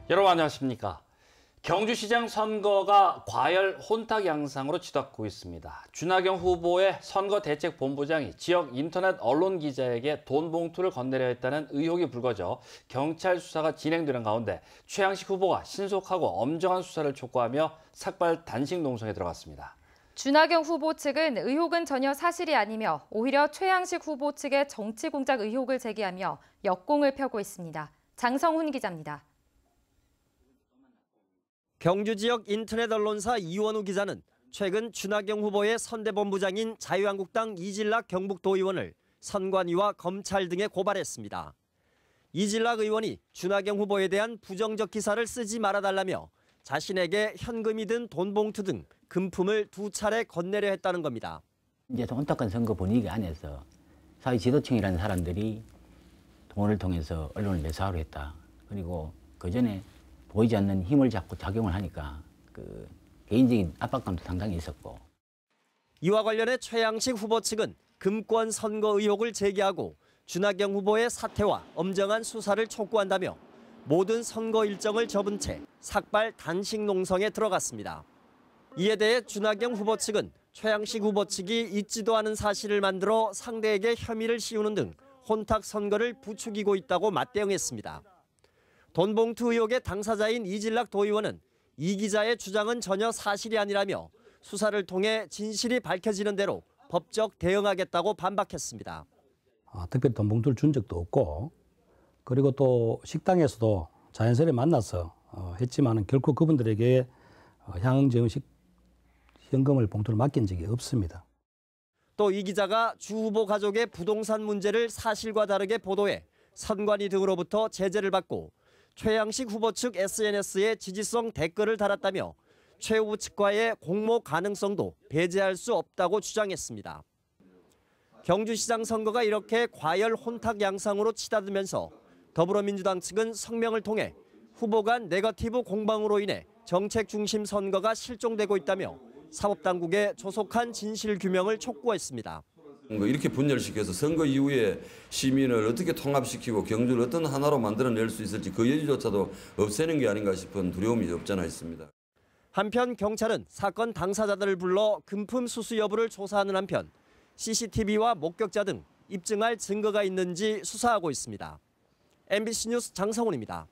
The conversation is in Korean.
여러분 안녕하십니까. 경주시장 선거가 과열 혼탁 양상으로 치닫고 있습니다. 준하경 후보의 선거대책본부장이 지역 인터넷 언론 기자에게 돈 봉투를 건네려 했다는 의혹이 불거져 경찰 수사가 진행되는 가운데 최양식 후보가 신속하고 엄정한 수사를 촉구하며 삭발 단식 농성에 들어갔습니다. 준하경 후보 측은 의혹은 전혀 사실이 아니며 오히려 최양식 후보 측의 정치 공작 의혹을 제기하며 역공을 펴고 있습니다. 장성훈 기자입니다. 경주 지역 인터넷 언론사 이원우 기자는 최근 준하경 후보의 선대본부장인 자유한국당 이질락 경북도의원을 선관위와 검찰 등에 고발했습니다. 이질락 의원이 준하경 후보에 대한 부정적 기사를 쓰지 말아달라며 자신에게 현금이 든 돈 봉투 등 금품을 2차례 건네려 했다는 겁니다. 이제 혼탁한 선거 분위기 안에서 사회 지도층이라는 사람들이 돈을 통해서 언론을 매수하려 했다. 그리고 그 전에 보이지 않는 힘을 잡고 작용을 하니까 개인적인 압박감도 상당히 있었고. 이와 관련해 최양식 후보 측은 금권 선거 의혹을 제기하고 준하경 후보의 사퇴와 엄정한 수사를 촉구한다며 모든 선거 일정을 접은 채 삭발 단식 농성에 들어갔습니다. 이에 대해 준하경 후보 측은 최양식 후보 측이 있지도 않은 사실을 만들어 상대에게 혐의를 씌우는 등 혼탁 선거를 부추기고 있다고 맞대응했습니다. 돈 봉투 의혹의 당사자인 이질락 도의원은 이 기자의 주장은 전혀 사실이 아니라며 수사를 통해 진실이 밝혀지는 대로 법적 대응하겠다고 반박했습니다. 특별히 돈 봉투를 준 적도 없고, 그리고 또 식당에서도 자연스레 만나서 했지만 결코 그분들에게 현금을 봉투를 맡긴 적이 없습니다. 또 이 기자가 주 후보 가족의 부동산 문제를 사실과 다르게 보도해 선관위 등으로부터 제재를 받고 최양식 후보 측 SNS에 지지성 댓글을 달았다며 최 후보 측과의 공모 가능성도 배제할 수 없다고 주장했습니다. 경주시장 선거가 이렇게 과열 혼탁 양상으로 치닫으면서 더불어민주당 측은 성명을 통해 후보 간 네거티브 공방으로 인해 정책 중심 선거가 실종되고 있다며 사법당국에 조속한 진실규명을 촉구했습니다. 이렇게 분열시켜서 선거 이후에 시민을 어떻게 통합시키고 경주를 어떤 하나로 만들어낼 수 있을지 그 여지조차도 없애는 게 아닌가 싶은 두려움이 없잖아 있습니다. 한편 경찰은 사건 당사자들을 불러 금품 수수 여부를 조사하는 한편 CCTV와 목격자 등 입증할 증거가 있는지 수사하고 있습니다. MBC 뉴스 장성훈입니다.